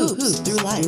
Hoops through life.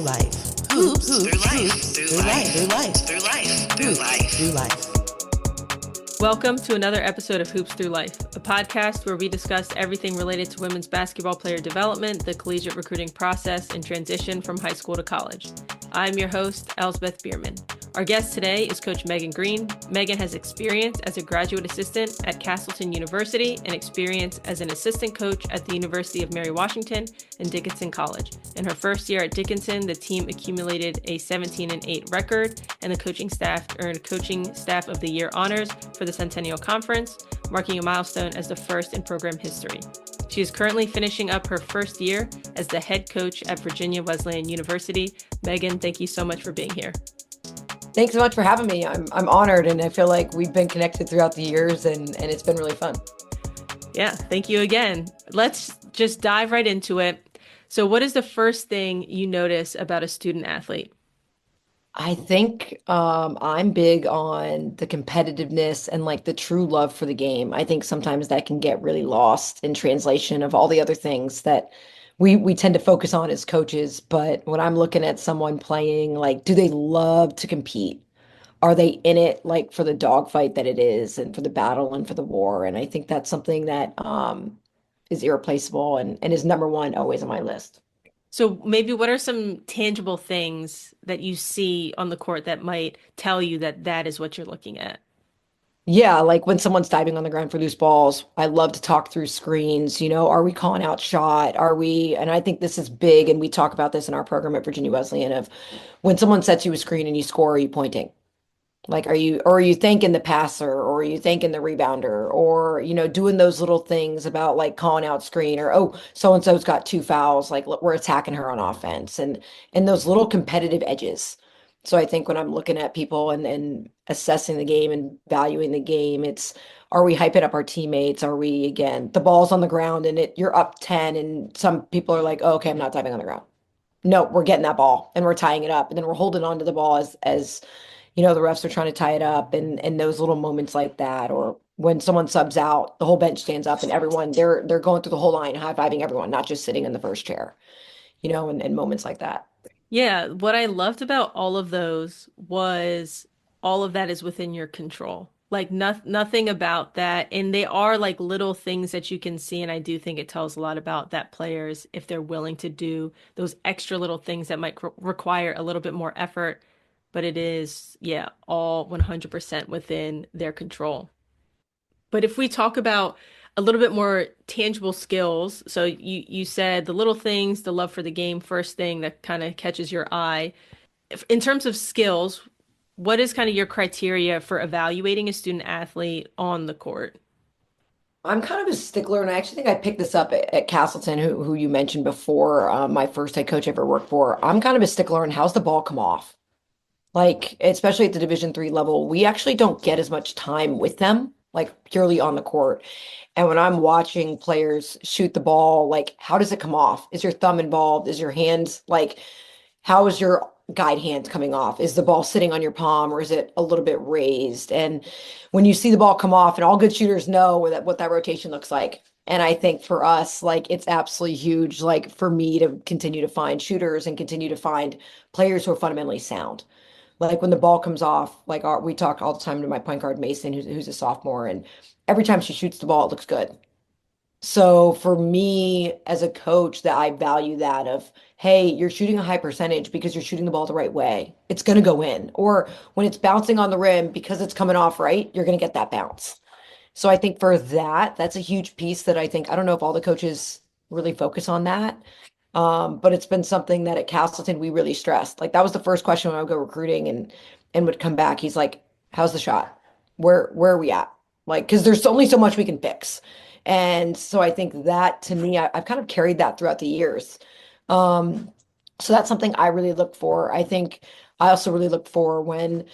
Hoops through life. Through life. Through life. Through life. Through life. Through life. Welcome to another episode of Hoops Through Life, a podcast where we discuss everything related to women's basketball player development, the collegiate recruiting process, and transition from high school to college. I'm your host, Elsbeth Bierman. Our guest today is Coach Megan Green. Megan has experience as a graduate assistant at Castleton University and experience as an assistant coach at the University of Mary Washington and Dickinson College. In her first year at Dickinson, the team accumulated a 17-8 record, and the coaching staff earned Coaching Staff of the Year honors for the Centennial Conference, marking a milestone as the first in program history. She is currently finishing up her first year as the head coach at Virginia Wesleyan University. Megan, thank you so much for being here. Thanks so much for having me. I'm honored, and I feel like we've been connected throughout the years, and it's been really fun. Yeah, thank you again. Let's just dive right into it. So what is the first thing you notice about a student athlete? I think I'm big on the competitiveness and like the true love for the game. I think sometimes that can get really lost in translation of all the other things that we tend to focus on as coaches. But when I'm looking at someone playing, like, do they love to compete? Are they in it like for the dogfight that it is and for the battle and for the war? And I think that's something that is irreplaceable and is number one always on my list. So maybe what are some tangible things that you see on the court that might tell you that that is what you're looking at? Yeah, like when someone's diving on the ground for loose balls, I love to talk through screens. Are we calling out shot? And I think this is big, and we talk about this in our program at Virginia Wesleyan of when someone sets you a screen and you score, are you pointing? Like, are you thanking the passer, or are you thanking the rebounder, or, doing those little things about like calling out screen, or, oh, so-and-so's got 2 fouls, like look, we're attacking her on offense, and those little competitive edges. So I think when I'm looking at people and assessing the game and valuing the game, are we hyping up our teammates? Are we, again, the ball's on the ground and you're up 10 and some people are like, oh, okay, I'm not diving on the ground. No, we're getting that ball and we're tying it up. And then we're holding on to the ball as the refs are trying to tie it up and those little moments like that. Or when someone subs out, the whole bench stands up and everyone, they're going through the whole line, high-fiving everyone, not just sitting in the first chair, and moments like that. Yeah, what I loved about all of those was all of that is within your control. Like nothing about that. And they are like little things that you can see. And I do think it tells a lot about that players if they're willing to do those extra little things that might require a little bit more effort. But it is, yeah, all 100% within their control. But if we talk about a little bit more tangible skills, so you said the little things, the love for the game, first thing that kind of catches your eye. In terms of skills, what is kind of your criteria for evaluating a student athlete on the court? I'm kind of a stickler, and I actually think I picked this up at Castleton, who you mentioned before, my first head coach I ever worked for. I'm kind of a stickler on how's the ball come off. Like, especially at the Division III level, we actually don't get as much time with them, like purely on the court. And when I'm watching players shoot the ball, like, how does it come off? Is your thumb involved? Is your hand, like, how is your guide hand coming off? Is the ball sitting on your palm or is it a little bit raised? And when you see the ball come off, and all good shooters know what that rotation looks like. And I think for us, like, it's absolutely huge, like, for me to continue to find shooters and continue to find players who are fundamentally sound. Like when the ball comes off, like we talk all the time to my point guard Mason, who's a sophomore, and every time she shoots the ball, it looks good. So for me as a coach, that I value that of, hey, you're shooting a high percentage because you're shooting the ball the right way. It's going to go in. Or when it's bouncing on the rim because it's coming off right, you're going to get that bounce. So I think for that's a huge piece that I don't know if all the coaches really focus on that. But it's been something that at Castleton we really stressed. Like that was the first question when I would go recruiting and would come back. He's like, how's the shot? Where are we at? Like, because there's only so much we can fix. And so I think that to me, I've kind of carried that throughout the years. So that's something I really look for. I think I also really look for when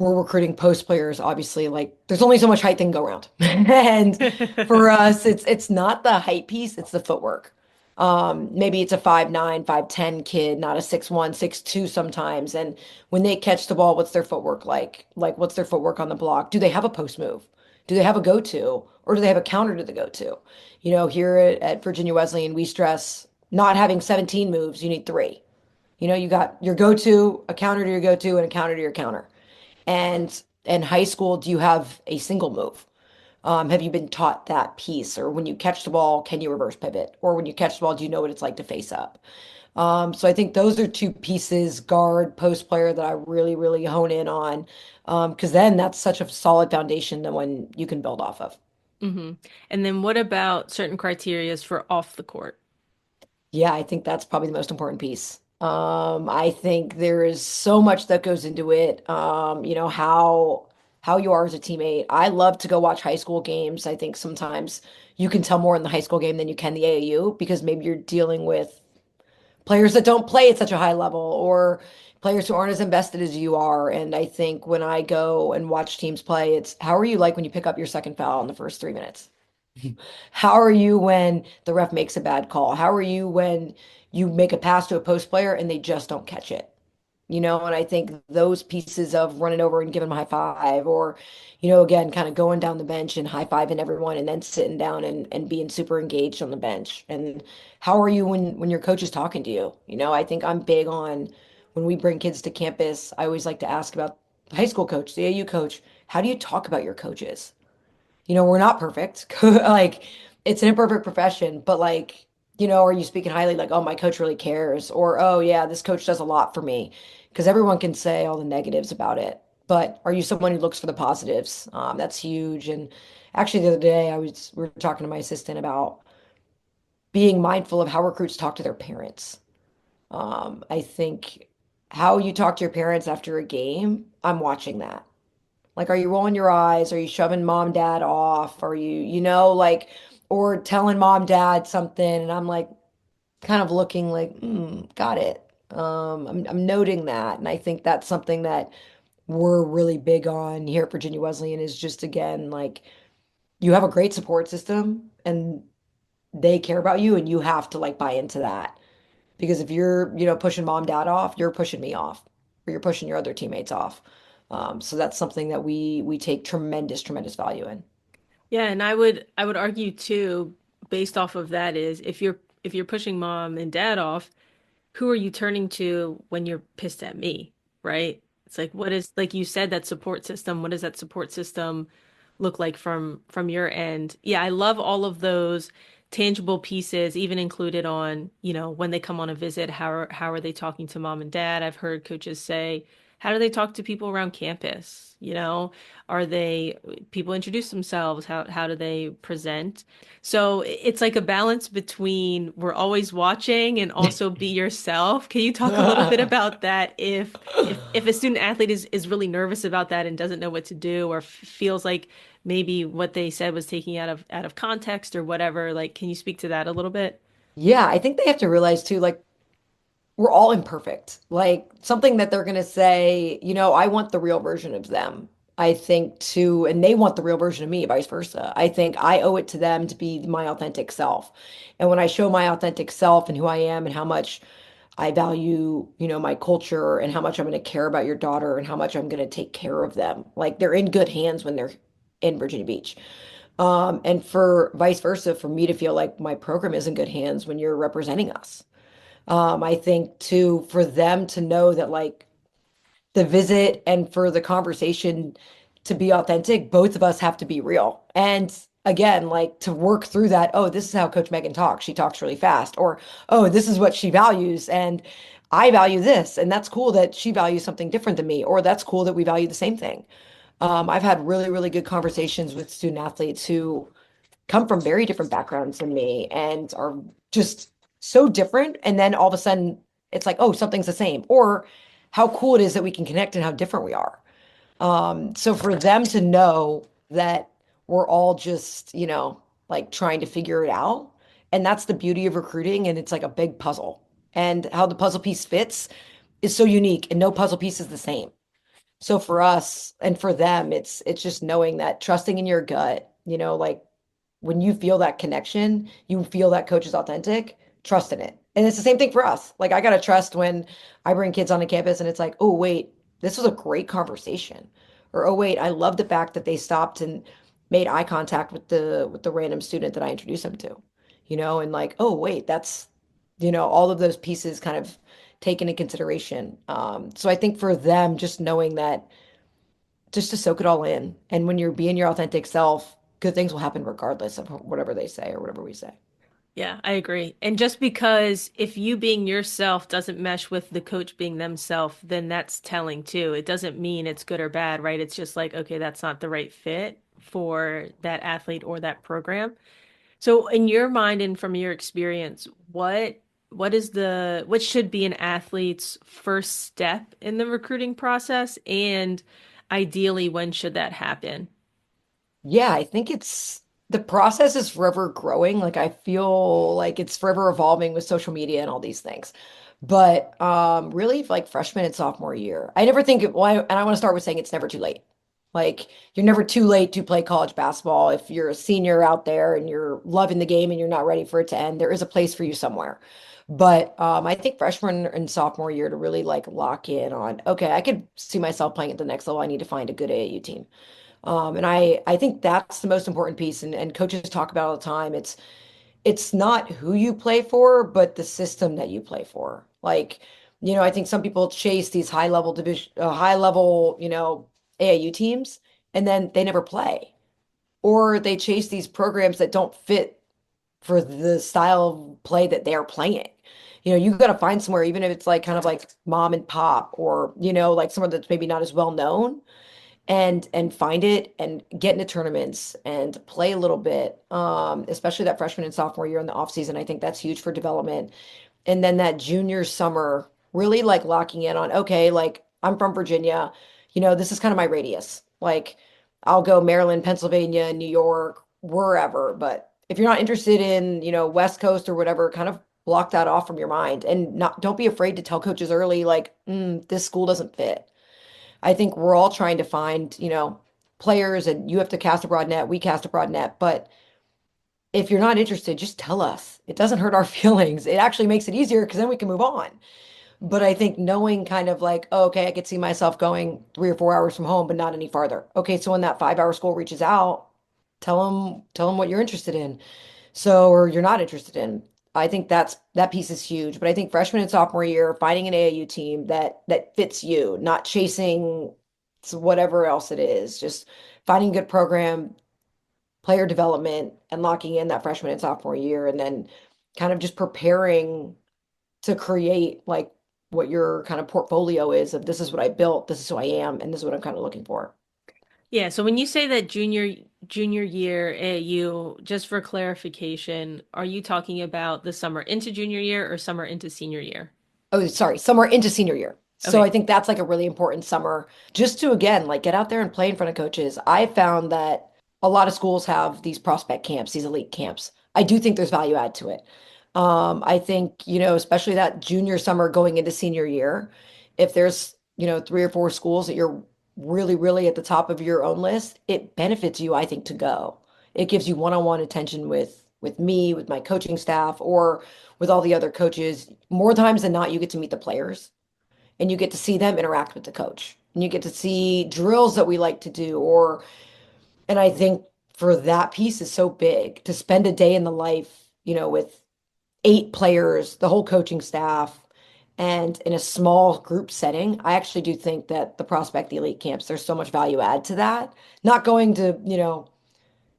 we're recruiting post players, obviously, like there's only so much height that can go around. And for us, it's not the height piece, it's the footwork. Maybe it's a 5'9", 5'10" kid, not a 6'1", 6'2" sometimes. And when they catch the ball, what's their footwork like? Like, what's their footwork on the block? Do they have a post move? Do they have a go-to? Or do they have a counter to the go-to? Here at Virginia Wesleyan, we stress not having 17 moves, you need three. You got your go-to, a counter to your go-to, and a counter to your counter. And in high school, do you have a single move? Have you been taught that piece? Or when you catch the ball, can you reverse pivot? Or when you catch the ball, do you know what it's like to face up? So I think those are two pieces, guard, post player, that I really, really hone in on. Because then that's such a solid foundation that one you can build off of. Hmm. And then what about certain criterias for off the court? Yeah, I think that's probably the most important piece. I think there is so much that goes into it. How you are as a teammate. I love to go watch high school games. I think sometimes you can tell more in the high school game than you can the AAU because maybe you're dealing with players that don't play at such a high level or players who aren't as invested as you are. And I think when I go and watch teams play, it's how are you like when you pick up your second foul in the first 3 minutes? How are you when the ref makes a bad call? How are you when you make a pass to a post player and they just don't catch it? And I think those pieces of running over and giving them a high five, or, again, kind of going down the bench and high fiving everyone and then sitting down and being super engaged on the bench. And how are you when your coach is talking to you? I think I'm big on when we bring kids to campus, I always like to ask about the high school coach, the AU coach, how do you talk about your coaches? We're not perfect. Like, it's an imperfect profession, but like, are you speaking highly like, oh, my coach really cares? Or, oh, yeah, this coach does a lot for me. Because everyone can say all the negatives about it. But are you someone who looks for the positives? That's huge. And actually, the other day, we were talking to my assistant about being mindful of how recruits talk to their parents. I think how you talk to your parents after a game, I'm watching that. Like, are you rolling your eyes? Are you shoving mom, dad off? Are you, like, or telling mom, dad something? And I'm like, kind of looking like, got it. I'm noting that. And I think that's something that we're really big on here at Virginia Wesleyan is just, again, like, you have a great support system and they care about you and you have to like buy into that. Because if you're, pushing mom, dad off, you're pushing me off or you're pushing your other teammates off. So that's something that we take tremendous, tremendous value in. Yeah, and I would argue too, based off of that is if you're pushing mom and dad off, who are you turning to when you're pissed at me, right? It's like what is like you said that support system, what does that support system look like from your end? Yeah, I love all of those tangible pieces, even included on, when they come on a visit, how are they talking to mom and dad? I've heard coaches say, how do they talk to people around campus? Are they people introduce themselves? How do they present? So it's like a balance between we're always watching and also be yourself. Can you talk a little bit about that if a student athlete is really nervous about that and doesn't know what to do or feels like maybe what they said was taking out of context or whatever, like can you speak to that a little bit? Yeah, I think they have to realize too, like, we're all imperfect. Like, something that they're going to say, I want the real version of them. I think too, and they want the real version of me, vice versa. I think I owe it to them to be my authentic self. And when I show my authentic self and who I am and how much I value, my culture and how much I'm going to care about your daughter and how much I'm going to take care of them, like they're in good hands when they're in Virginia Beach. And for vice versa, for me to feel like my program is in good hands when you're representing us. I think too, for them to know that like the visit and for the conversation to be authentic, both of us have to be real. And again, like to work through that, oh, this is how Coach Megan talks. She talks really fast. Or, oh, this is what she values. And I value this. And that's cool that she values something different than me. Or that's cool that we value the same thing. I've had really, really good conversations with student athletes who come from very different backgrounds than me and are just so different. And then all of a sudden it's like, oh, something's the same. Or how cool it is that we can connect and how different we are. So for them to know that we're all just, like trying to figure it out. And that's the beauty of recruiting. And it's like a big puzzle. And how the puzzle piece fits is so unique and no puzzle piece is the same. So for us and for them, it's just knowing that trusting in your gut, like when you feel that connection, you feel that coach is authentic, trust in it. And it's the same thing for us. Like I gotta trust when I bring kids onto campus and it's like, oh wait, this was a great conversation. Or oh wait, I love the fact that they stopped and made eye contact with the random student that I introduced them to. And like, oh wait, all of those pieces kind of take into consideration. So I think for them, just knowing that, just to soak it all in. And when you're being your authentic self, good things will happen regardless of whatever they say or whatever we say. Yeah, I agree. And just because if you being yourself doesn't mesh with the coach being themselves, then that's telling too. It doesn't mean it's good or bad, right? It's just like, okay, that's not the right fit for that athlete or that program. So in your mind and from your experience, what should be an athlete's first step in the recruiting process? And ideally, when should that happen? Yeah, I think the process is forever growing. Like I feel like it's forever evolving with social media and all these things. But really like freshman and sophomore year. I never think and I want to start with saying it's never too late. Like you're never too late to play college basketball. If you're a senior out there and you're loving the game and you're not ready for it to end, there is a place for you somewhere. But I think freshman and sophomore year to really like lock in on, okay, I could see myself playing at the next level. I need to find a good AAU team. And I think that's the most important piece. And coaches talk about all the time. It's not who you play for, but the system that you play for. Like, I think some people chase these high level, AAU teams, and then they never play. Or they chase these programs that don't fit for the style of play that they're playing. You got to find somewhere, even if it's like kind of like mom and pop, or, like somewhere that's maybe not as well known and find it and get into tournaments and play a little bit, especially that freshman and sophomore year in the off season. I think that's huge for development. And then that junior summer, really like locking in on, okay, like I'm from Virginia, this is kind of my radius. Like I'll go Maryland, Pennsylvania, New York, wherever. But if you're not interested in, West Coast or whatever, kind of block that off from your mind and don't be afraid to tell coaches early, like, this school doesn't fit. I think we're all trying to find, players, and you have to cast a broad net, we cast a broad net. But if you're not interested, just tell us. It doesn't hurt our feelings. It actually makes it easier because then we can move on. But I think knowing kind of like, oh, okay, I could see myself going 3 or 4 hours from home, but not any farther. Okay, so when that 5 hour school reaches out, tell them what you're interested in. So, or you're not interested in. I think that piece is huge. But I think freshman and sophomore year, finding an AAU team that fits you, not chasing whatever else it is, just finding a good program, player development, and locking in that freshman and sophomore year, and then kind of just preparing to create like what your kind of portfolio is of, this is what I built, this is who I am, and this is what I'm kind of looking for. Yeah, so when you say that junior year AAU, just for clarification, are you talking about the summer into junior year or summer into senior year? Oh, sorry, summer into senior year. So I Okay. think that's like a really important summer just to, again, like get out there and play in front of coaches. I found that a lot of schools have these prospect camps, these elite camps. I do think there's value add to it. I think, especially that junior summer going into senior year, if there's, 3 or 4 schools that you're really, really at the top of your own list, it benefits you, I think, to go. It gives you one-on-one attention with me, with my coaching staff, or with all the other coaches. More times than not, you get to meet the players and you get to see them interact with the coach. And you get to see drills that we like to do, and I think for that piece is so big to spend a day in the life, with 8 players, the whole coaching staff, and in a small group setting. I actually do think that the prospect, the elite camps, there's so much value add to that. Not going to,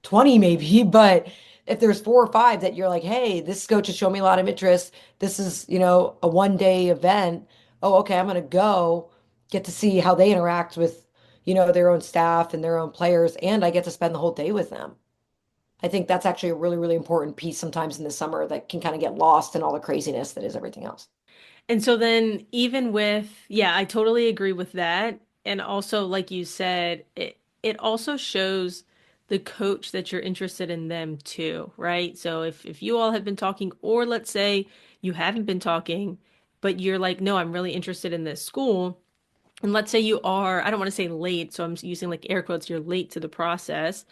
20 maybe, but if there's 4 or 5 that you're like, hey, this coach has shown me a lot of interest. This is, a 1 day event. Oh, okay, I'm gonna go get to see how they interact with, their own staff and their own players, and I get to spend the whole day with them. I think that's actually a really, really important piece sometimes in the summer that can kind of get lost in all the craziness that is everything else. And so then even with, yeah, I totally agree with that. And also, like you said, it also shows the coach that you're interested in them too, right? So if you all have been talking, or let's say you haven't been talking, but you're like, no, I'm really interested in this school. And let's say you are, I don't want to say late, so I'm using like air quotes, you're late to the process.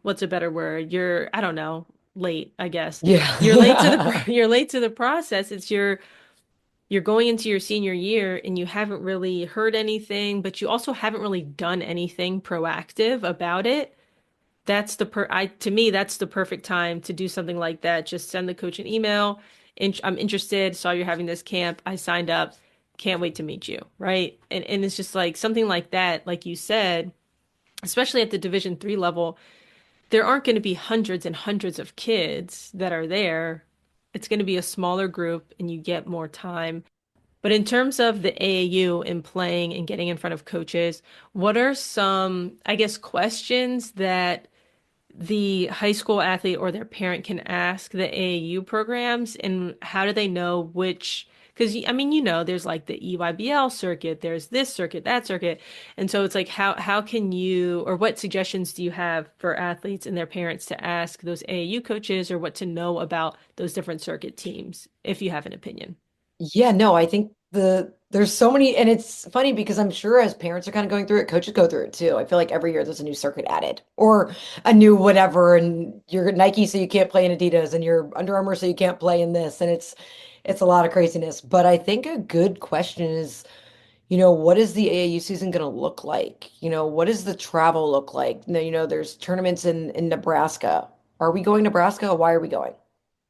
What's a better word? I don't know, late, I guess. You're late to the Yeah. you're late to the process. You're going into your senior year and you haven't really heard anything, but you also haven't really done anything proactive about it. To me, that's the perfect time to do something like that. Just send the coach an email I'm interested, saw you're having this camp, I signed up, can't wait to meet you, right? And it's just like something like that, like you said, especially at the Division 3 level, there aren't going to be hundreds and hundreds of kids that are there. It's going to be a smaller group and you get more time. But in terms of the AAU and playing and getting in front of coaches, what are some, I guess, questions that the high school athlete or their parent can ask the AAU programs, and how do they know which? Because I mean, there's like the EYBL circuit, there's this circuit, that circuit, and so it's like how can you, or what suggestions do you have for athletes and their parents to ask those AAU coaches, or what to know about those different circuit teams, if you have an opinion? Yeah, no, I think there's so many, and it's funny because I'm sure as parents are kind of going through it, coaches go through it too. I feel like every year there's a new circuit added or a new whatever, and you're Nike so you can't play in Adidas, and you're Under Armour so you can't play in this, and it's a lot of craziness. But I think a good question is, what is the AAU season going to look like? What does the travel look like? There's tournaments in Nebraska. Are we going to Nebraska? Why are we going?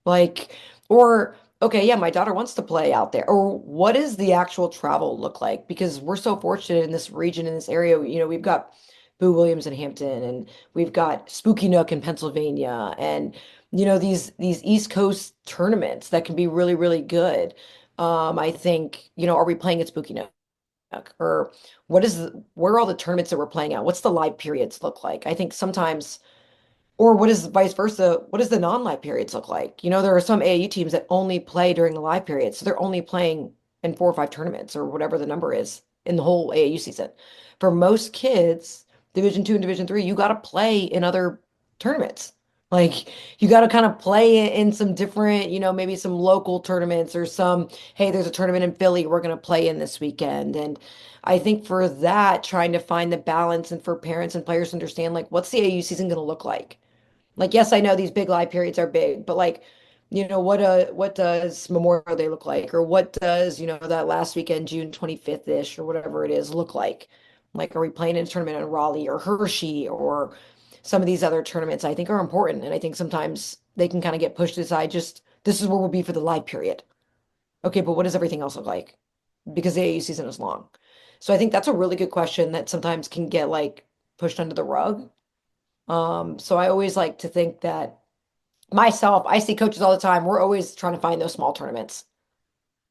Like, or, okay, yeah, my daughter wants to play out there. Or what does the actual travel look like? Because we're so fortunate in this region, in this area. We've got Boo Williams in Hampton, and we've got Spooky Nook in Pennsylvania, and these East Coast tournaments that can be really, really good. I think, are we playing at Spooky Nook? Or where are all the tournaments that we're playing at? What's the live periods look like? I think sometimes or what is vice versa? What does the non-live periods look like? There are some AAU teams that only play during the live periods. So they're only playing in 4 or 5 tournaments or whatever the number is in the whole AAU season. For most kids, Division 2 and Division 3, you got to play in other tournaments. Like you got to kind of play in some different, maybe some local tournaments or some, hey, there's a tournament in Philly we're going to play in this weekend. And I think for that, trying to find the balance and for parents and players to understand, like, what's the AAU season going to look like? Like, yes, I know these big live periods are big, but like, what does Memorial Day look like? Or what does, that last weekend, June 25th-ish or whatever it is, look like? Like, are we playing in a tournament in Raleigh or Hershey or some of these other tournaments I think are important. And I think sometimes they can kind of get pushed aside. Just this is where we'll be for the live period. Okay, but what does everything else look like? Because the AAU season is long. So I think that's a really good question that sometimes can get like pushed under the rug. So I always like to think that myself, I see coaches all the time. We're always trying to find those small tournaments.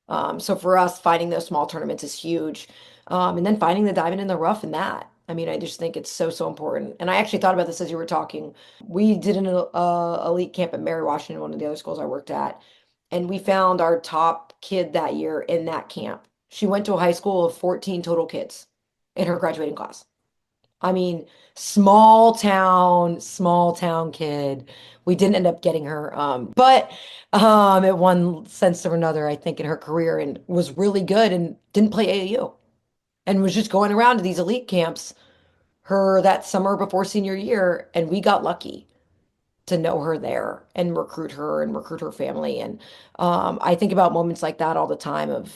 So for us, finding those small tournaments is huge. And then finding the diamond in the rough in that. I mean, I just think it's so, so important. And I actually thought about this as you were talking. We did an elite camp at Mary Washington, one of the other schools I worked at, and we found our top kid that year in that camp. She went to a high school of 14 total kids in her graduating class. I mean, small town kid. We didn't end up getting her, but in one sense or another, I think in her career and was really good and didn't play AAU and was just going around to these elite camps her that summer before senior year, and we got lucky to know her there and recruit her family. And I think about moments like that all the time of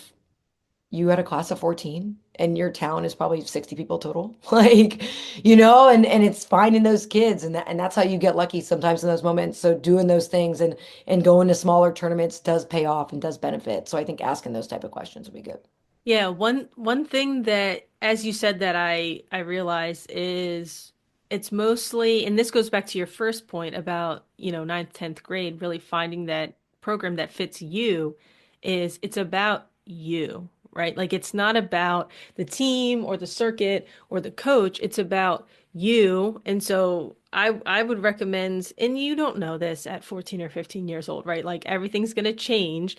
you had a class of 14 and your town is probably 60 people total. Like, and it's finding those kids and that's how you get lucky sometimes in those moments. So doing those things and going to smaller tournaments does pay off and does benefit. So I think asking those type of questions would be good. Yeah, one thing that, as you said, that I realize is it's mostly, and this goes back to your first point about, ninth, 10th grade, really finding that program that fits you, is it's about you, right? Like it's not about the team or the circuit or the coach, it's about you. And so I would recommend, and you don't know this at 14 or 15 years old, right? Like everything's going to change,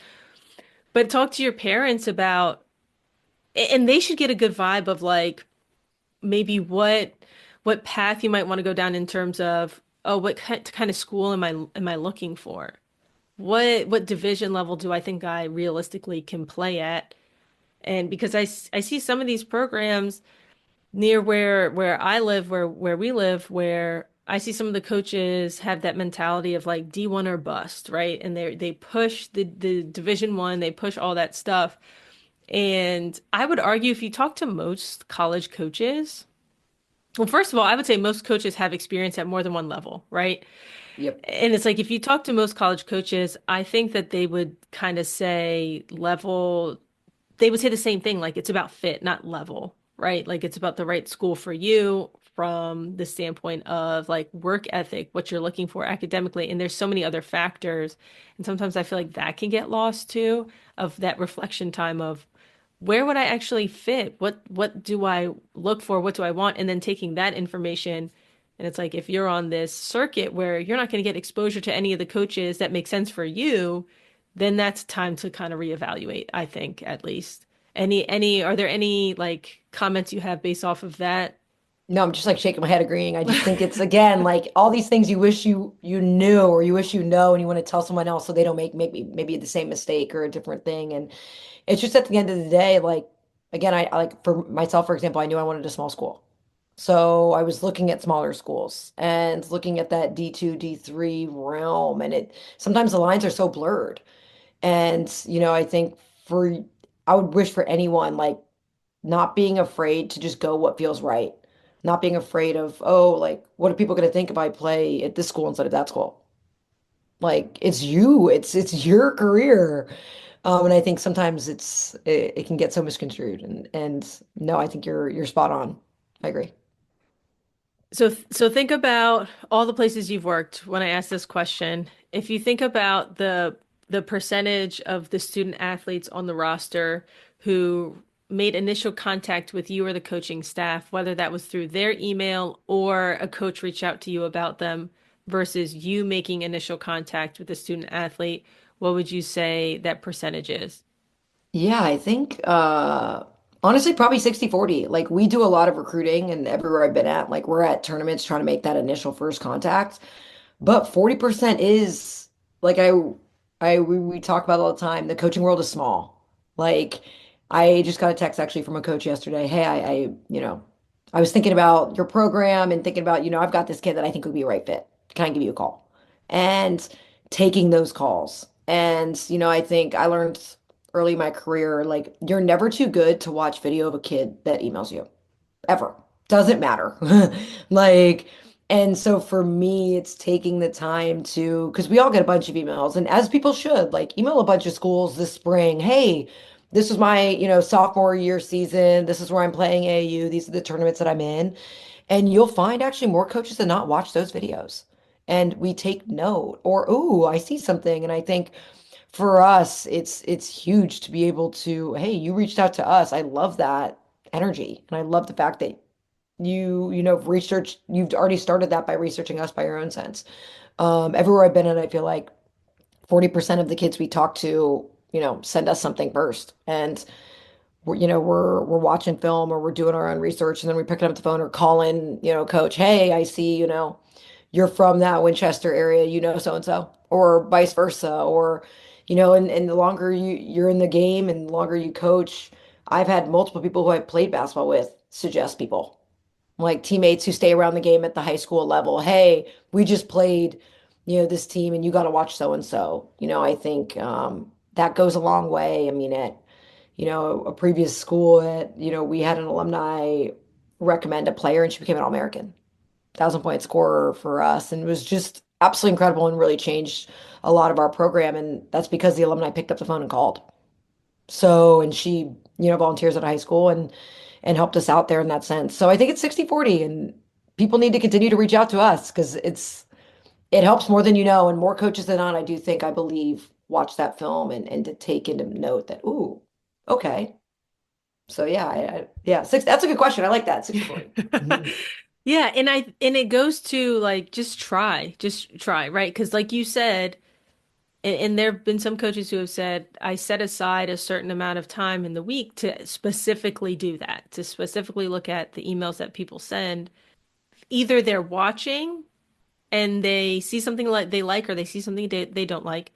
but talk to your parents about, and they should get a good vibe of like maybe what path you might want to go down in terms of, oh, what kind of school am I looking for? What division level do I think I realistically can play at? And because I see some of these programs near where I live, where we live, where I see some of the coaches have that mentality of like D1 or bust, right? And they push the Division 1, they push all that stuff. And I would argue if you talk to most college coaches, well, first of all, I would say most coaches have experience at more than one level, right? Yep. And it's like if you talk to most college coaches, I think that they would kind of say level, they would say the same thing, like it's about fit, not level, right? Like it's about the right school for you from the standpoint of like work ethic, what you're looking for academically. And there's so many other factors. And sometimes I feel like that can get lost too, of that reflection time of where would I actually fit? What do I look for? What do I want? And then taking that information. And it's like if you're on this circuit where you're not going to get exposure to any of the coaches that make sense for you, then that's time to kind of reevaluate, I think, at least. Are there any like comments you have based off of that? No, I'm just like shaking my head agreeing. I just think it's again like all these things you wish you knew or you wish you know and you want to tell someone else so they don't make maybe the same mistake or a different thing. And it's just at the end of the day, like again, I like for myself, for example, I knew I wanted a small school. So I was looking at smaller schools and looking at that D2, D3 realm. And it sometimes the lines are so blurred. And, I think for I would wish for anyone like not being afraid to just go what feels right. Not being afraid of, oh, like, what are people going to think if I play at this school instead of that school? Like, it's you, it's your career. And I think sometimes it can get so misconstrued. And no, I think you're spot on. I agree. So think about all the places you've worked when I ask this question. If you think about the percentage of the student athletes on the roster who made initial contact with you or the coaching staff, whether that was through their email or a coach reached out to you about them versus you making initial contact with the student athlete, what would you say that percentage is? Yeah, I think honestly probably 60-40. Like we do a lot of recruiting and everywhere I've been at, like we're at tournaments trying to make that initial first contact. But 40% is like we talk about all the time. The coaching world is small. Like I just got a text actually from a coach yesterday. Hey, I was thinking about your program and thinking about, I've got this kid that I think would be a right fit. Can I give you a call? And taking those calls. And, I think I learned early in my career, like you're never too good to watch video of a kid that emails you ever. Doesn't matter. Like, and so for me, it's taking the time to, because we all get a bunch of emails, and as people should, like, email a bunch of schools this spring. Hey, this is my, sophomore year season. This is where I'm playing AAU. These are the tournaments that I'm in. And you'll find actually more coaches than not watch those videos. And we take note, or, ooh, I see something. And I think for us, it's huge to be able to, hey, you reached out to us. I love that energy. And I love the fact that you've already started that by researching us by your own sense. Everywhere I've been in, I feel like 40% of the kids we talk to, send us something first. And we're watching film or we're doing our own research and then we pick up the phone or calling, coach, hey, I see, you're from that Winchester area, so and so, or vice versa, or and the longer you're in the game and the longer you coach, I've had multiple people who I've played basketball with suggest people like teammates who stay around the game at the high school level. Hey, we just played, this team and you got to watch so and so. I think that goes a long way. I mean, at, a previous school at, we had an alumni recommend a player and she became an All-American, 1,000 point scorer for us. And it was just absolutely incredible and really changed a lot of our program. And that's because the alumni picked up the phone and called. So, and she, volunteers at a high school and helped us out there in that sense. So I think it's 60-40 and people need to continue to reach out to us because it helps more than you know. And more coaches than not, I believe, watch that film and to take into note that, ooh, okay. So yeah, yeah, that's a good question. I like that. 60-40. Mhm. Yeah, and it goes to like just try, right? Because like you said, and there have been some coaches who have said, I set aside a certain amount of time in the week to specifically do that, to specifically look at the emails that people send. Either they're watching and they see something like they like, or they see something they don't like,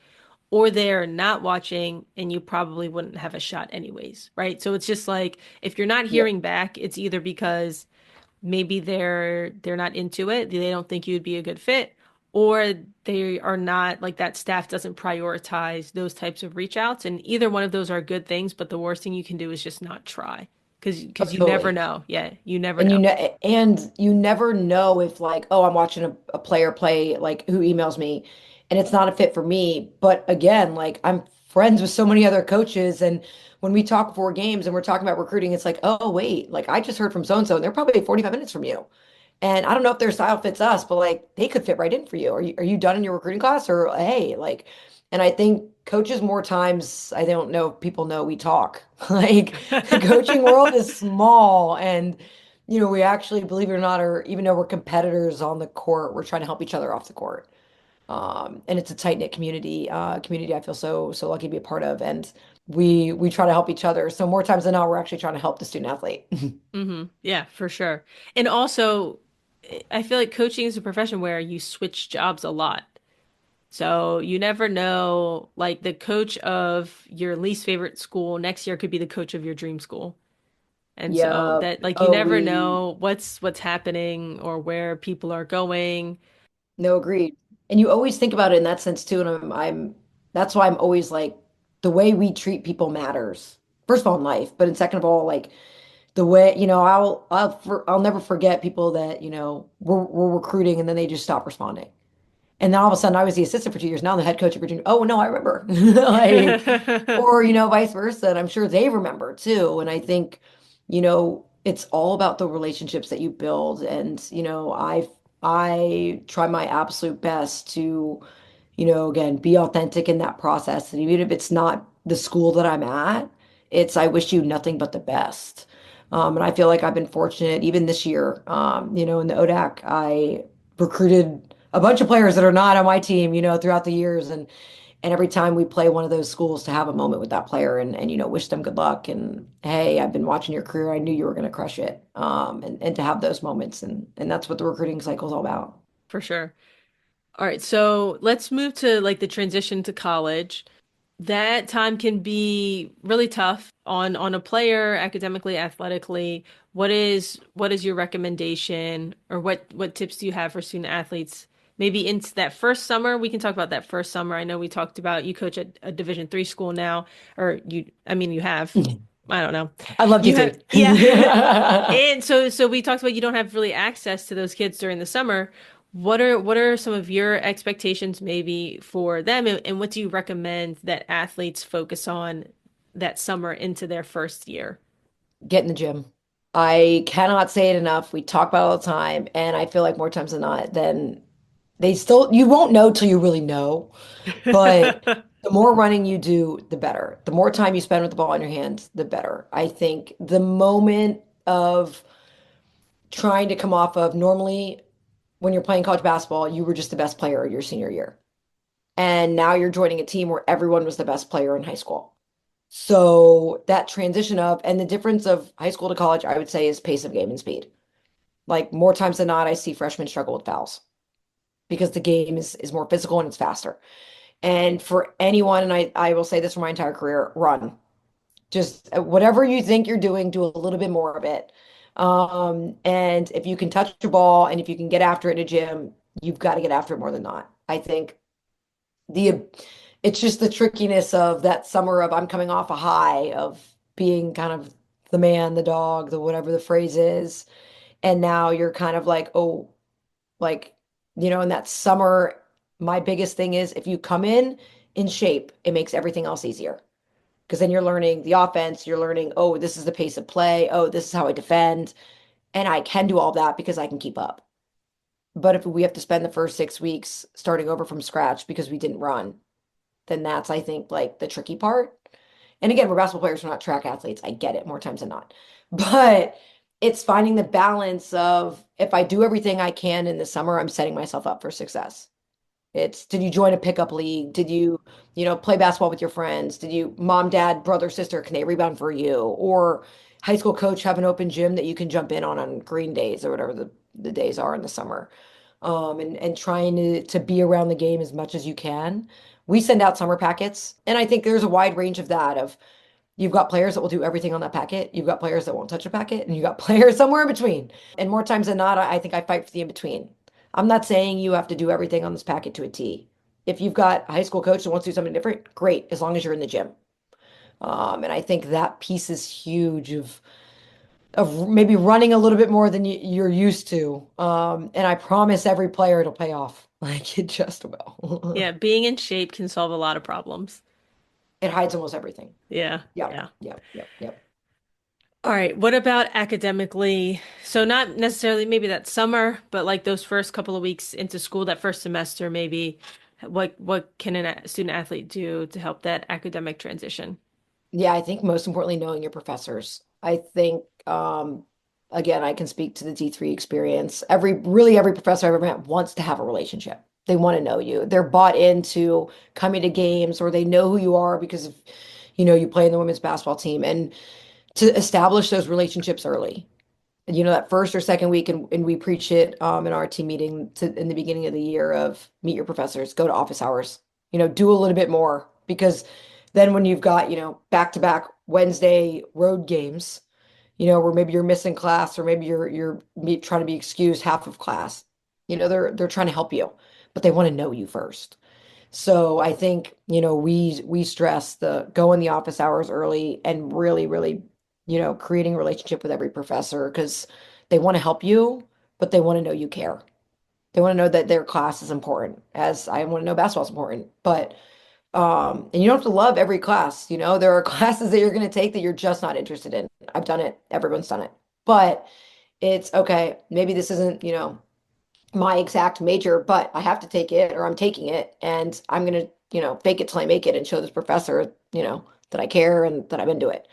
or they're not watching and you probably wouldn't have a shot anyways, right? So it's just like if you're not Yep. hearing back, it's either because maybe they're not into it, they don't think you'd be a good fit, or they are not like that staff doesn't prioritize those types of reach outs. And either one of those are good things, but the worst thing you can do is just not try. because Oh, you never totally. know. Yeah, you never know. And you never know if like, oh, I'm watching a player play like who emails me and it's not a fit for me. But again, like I'm friends with so many other coaches and when we talk before games and we're talking about recruiting, it's like, oh wait, like I just heard from so and so and they're probably 45 minutes from you. And I don't know if their style fits us, but like they could fit right in for you. Are you done in your recruiting class or hey, like and I think coaches more times, I don't know if people know we talk. Like the coaching world is small and we actually, believe it or not, or even though we're competitors on the court, we're trying to help each other off the court. And it's a tight-knit community I feel so lucky to be a part of. And we try to help each other. So more times than not, we're actually trying to help the student athlete. Yeah, for sure. And also, I feel like coaching is a profession where you switch jobs a lot. So you never know, like the coach of your least favorite school next year could be the coach of your dream school. And so Yeah. that like you Oh, never we know what's happening or where people are going. no agreed. And you always think about it in that sense too. And I'm that's why I'm always like the way we treat people matters. First of all, in life, but in second of all, like the way, I'll never forget people that, we're recruiting and then they just stop responding. And then all of a sudden I was the assistant for 2 years. Now I'm the head coach of Virginia. Oh no, I remember. Like, or, vice versa. And I'm sure they remember too. And I think, it's all about the relationships that you build. And, I try my absolute best to, again, be authentic in that process. And even if it's not the school that I'm at, it's I wish you nothing but the best. And I feel like I've been fortunate even this year. In the ODAC, I recruited a bunch of players that are not on my team, throughout the years. And every time we play one of those schools to have a moment with that player and wish them good luck and hey, I've been watching your career. I knew you were going to crush it. And to have those moments and that's what the recruiting cycle is all about. For sure. All right, so let's move to like the transition to college. That time can be really tough on a player, academically, athletically. What is your recommendation or what tips do you have for student athletes? Maybe into that first summer, we can talk about that first summer. I know we talked about you coach at a Division 3 school now, or I mean, you have. I don't know. I love You have, D3. yeah. And so we talked about you don't have really access to those kids during the summer. What are some of your expectations maybe for them and what do you recommend that athletes focus on that summer into their first year? Get in the gym. I cannot say it enough. We talk about it all the time, and I feel like more times than not, then you won't know till you really know. But the more running you do, the better. The more time you spend with the ball in your hands, the better. I think the moment of trying to come off of normally when you're playing college basketball, you were just the best player your senior year. And now you're joining a team where everyone was the best player in high school. So that transition of, and the difference of high school to college, I would say, is pace of game and speed. Like more times than not, I see freshmen struggle with fouls because the game is more physical and it's faster. And for anyone, and I will say this for my entire career, run. Just whatever you think you're doing, do a little bit more of it. And if you can touch your ball and if you can get after it in a gym, you've got to get after it more than not. I think the it's just the trickiness of that summer of I'm coming off a high of being kind of the man, the dog, the whatever the phrase is. And now you're kind of like, oh, like, in that summer, my biggest thing is if you come in shape, it makes everything else easier. Because then you're learning the offense, you're learning, oh, this is the pace of play, oh, this is how I defend. And I can do all that because I can keep up. But if we have to spend the first 6 weeks starting over from scratch because we didn't run, then that's, I think, like the tricky part. And again, we're basketball players, we're not track athletes. I get it more times than not. But it's finding the balance of if I do everything I can in the summer, I'm setting myself up for success. It's did you join a pickup league? Did you, play basketball with your friends? Did you, mom, dad, brother, sister, can they rebound for you? Or high school coach have an open gym that you can jump in on green days or whatever the days are in the summer. And trying to be around the game as much as you can. We send out summer packets, and I think there's a wide range of that of you've got players that will do everything on that packet, you've got players that won't touch a packet, and you've got players somewhere in between. And more times than not, I think I fight for the in between. I'm not saying you have to do everything on this packet to a T. If you've got a high school coach that wants to do something different, great, as long as you're in the gym. And I think that piece is huge of of maybe running a little bit more than you're used to. And I promise every player it'll pay off. Like it just will. Yeah, being in shape can solve a lot of problems. It hides almost everything. Yeah, Yep, yeah. yep, yep, yep. All right, what about academically? So not necessarily maybe that summer, but like those first couple of weeks into school, that first semester, maybe what can a student athlete do to help that academic transition? Yeah, I think most importantly, knowing your professors. I think, again, I can speak to the D3 experience. Really every professor I've ever met wants to have a relationship. They want to know you. They're bought into coming to games or they know who you are because of, you play in the women's basketball team and to establish those relationships early. And, that first or second week, and we preach it in our team meeting in the beginning of the year of meet your professors, go to office hours, do a little bit more because then when you've got, back-to-back Wednesday road games, where maybe you're missing class or maybe you're trying to be excused half of class, they're trying to help you, but they want to know you first. So I think, we stress the go in the office hours early and really, really, creating a relationship with every professor because they want to help you, but they want to know you care. They want to know that their class is important, as I want to know basketball is important. But and you don't have to love every class, there are classes that you're going to take that you're just not interested in. I've done it, everyone's done it. But it's okay, maybe this isn't, my exact major, but I have to take it or I'm taking it and I'm gonna, fake it till I make it and show this professor, that I care and that I'm into it.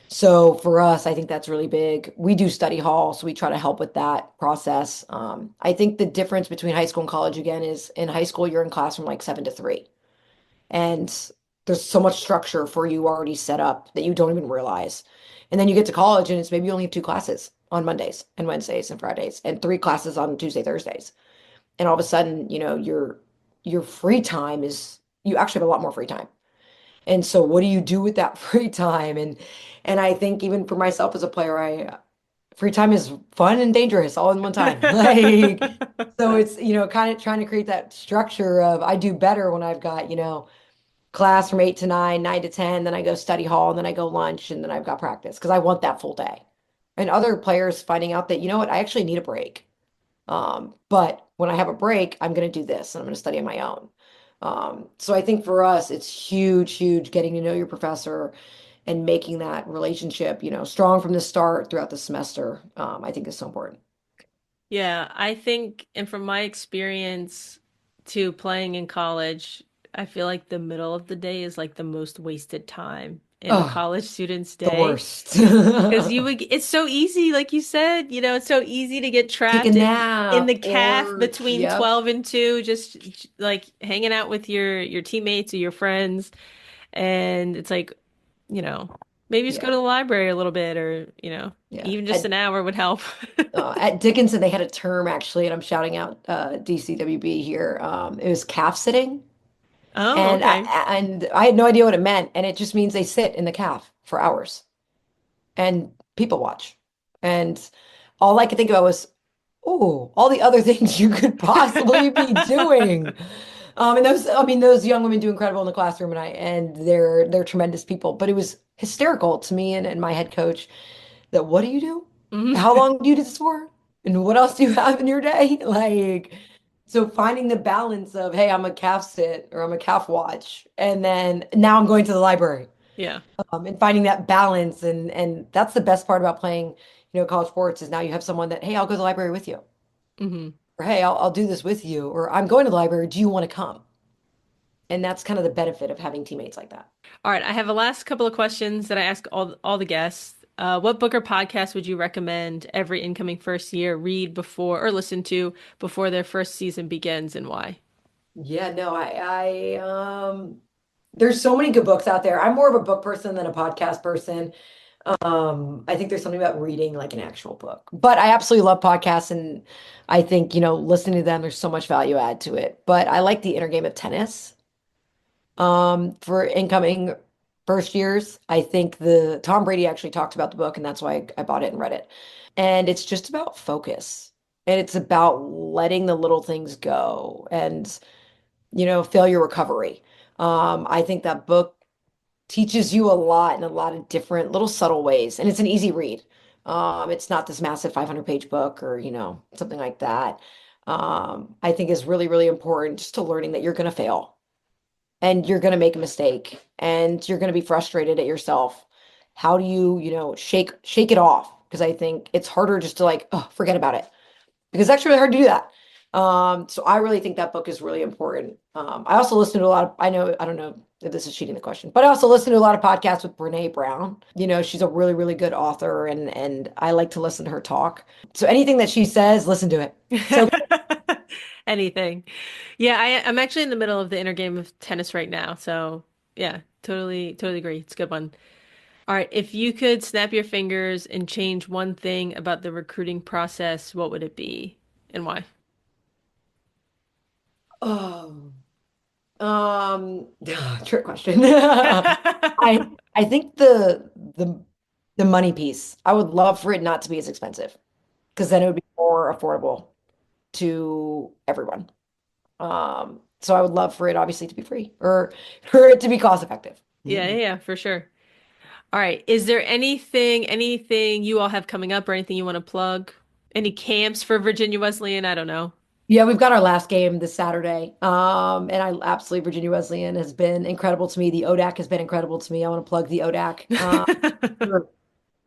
So for us, I think that's really big. We do study hall, so we try to help with that process. I think the difference between high school and college again is in high school, you're in class from like 7 to 3. And there's so much structure for you already set up that you don't even realize. And then you get to college and it's maybe only 2 classes on Mondays and Wednesdays and Fridays and 3 classes on Tuesday, Thursdays. And all of a sudden, your free time is you actually have a lot more free time. And so what do you do with that free time? And I think even for myself as a player, I free time is fun and dangerous all in one time. Like so it's, kind of trying to create that structure of I do better when I've got, class from 8 to 9, 9 to 10, then I go study hall, and then I go lunch, and then I've got practice because I want that full day. And other players finding out that, you know what, I actually need a break. But when I have a break, I'm going to do this and I'm going to study on my own. So I think for us, it's huge, huge getting to know your professor and making that relationship, strong from the start throughout the semester. I think is so important. Yeah, I think, and from my experience to playing in college, I feel like the middle of the day is like the most wasted time in a Oh, college student's the day. worst. Because it's so easy, like you said, it's so easy to get Take a trapped in the nap calf or, between yep, 12 and 2, just like hanging out with your teammates or your friends. And it's like, you know, maybe just go yeah, to the library a little bit or, yeah. even just an hour would help. At Dickinson, they had a term actually, and I'm shouting out DCWB here. It was calf sitting. Oh, And okay. I had no idea what it meant, and it just means they sit in the calf for hours and people watch. And all I could think about was, oh, all the other things you could possibly be doing. And those young women do incredible in the classroom, and they're tremendous people. But it was hysterical to me and my head coach that what do you do? Mhm. How long do you do this for? And what else do you have in your day? Like, so finding the balance of, hey, I'm a calf sit or I'm a calf watch, and then now I'm going to the library. Yeah. And finding that balance and that's the best part about playing, college sports is now you have someone that, hey, I'll go to the library with you. Hmm. Or hey, I'll do this with you. Or I'm going to the library. Do you want to come? And that's kind of the benefit of having teammates like that. All right, I have a last couple of questions that I ask all the guests. What book or podcast would you recommend every incoming first year read before or listen to before their first season begins and why? Yeah, no, there's so many good books out there. I'm more of a book person than a podcast person. I think there's something about reading like an actual book, but I absolutely love podcasts and I think, listening to them, there's so much value add to it. But I like the inner game of tennis. For incoming first years, I think the Tom Brady actually talked about the book and that's why I bought it and read it. And it's just about focus and it's about letting the little things go and, failure recovery. I think that book teaches you a lot in a lot of different little subtle ways. And it's an easy read, It's not this massive 500-page book or, something like that. I think is really, really important just to learning that you're going to fail and you're going to make a mistake and you're going to be frustrated at yourself. How do you, shake it off? Because I think it's harder just to like, oh, forget about it because it's actually really hard to do that. So I really think that book is really important. I also listen to a lot of, I don't know if this is cheating the question, but I also listen to a lot of podcasts with Brene Brown. She's a really, really good author and I like to listen to her talk. So anything that she says, listen to it. So Anything. Yeah, I'm actually in the middle of the inner game of tennis right now. So yeah, totally agree. It's a good one. All right, if you could snap your fingers and change one thing about the recruiting process, what would it be and why? Oh, trick question. I think the money piece. I would love for it not to be as expensive because then it would be more affordable to everyone. So I would love for it obviously to be free or for it to be cost effective. Yeah, for sure. All right, is there anything you all have coming up or anything you want to plug? Any camps for Virginia Wesleyan? I don't know. Yeah, we've got our last game this Saturday. And I absolutely Virginia Wesleyan has been incredible to me. The ODAC has been incredible to me. I want to plug the ODAC. For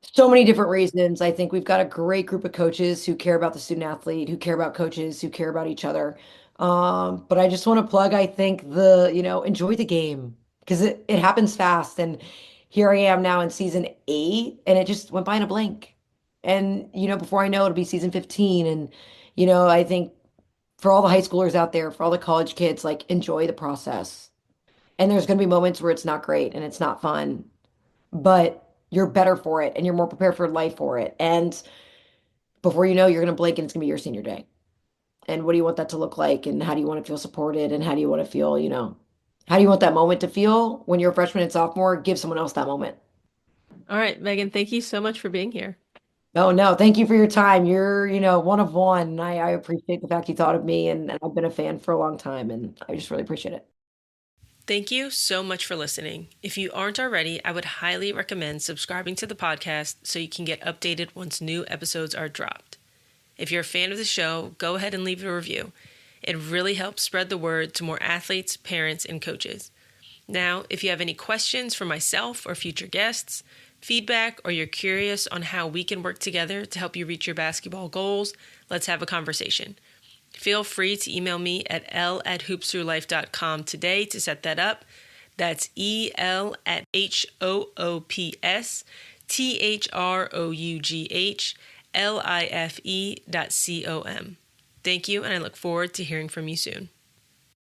so many different reasons. I think we've got a great group of coaches who care about the student athlete, who care about coaches, who care about each other. But I just want to plug, I think enjoy the game because it happens fast. And here I am now in season 8 and it just went by in a blink. And, before I know it'll be season 15. And, I think for all the high schoolers out there, for all the college kids, like enjoy the process. And there's going to be moments where it's not great and it's not fun, but you're better for it and you're more prepared for life for it. And before you know, you're going to blink and it's going to be your senior day. And what do you want that to look like? And how do you want to feel supported? And how do you want to feel, how do you want that moment to feel when you're a freshman and sophomore? Give someone else that moment. All right, Megan, thank you so much for being here. Oh, no, thank you for your time. You're, one of one. And I appreciate the fact you thought of me and I've been a fan for a long time and I just really appreciate it. Thank you so much for listening. If you aren't already, I would highly recommend subscribing to the podcast so you can get updated once new episodes are dropped. If you're a fan of the show, go ahead and leave a review. It really helps spread the word to more athletes, parents, and coaches. Now, if you have any questions for myself or future guests, feedback, or you're curious on how we can work together to help you reach your basketball goals, let's have a conversation. Feel free to email me at l@hoopsthroughlife.com today to set that up. That's EL@HOOPSTHROUGHLIFE.com. Thank you, and I look forward to hearing from you soon.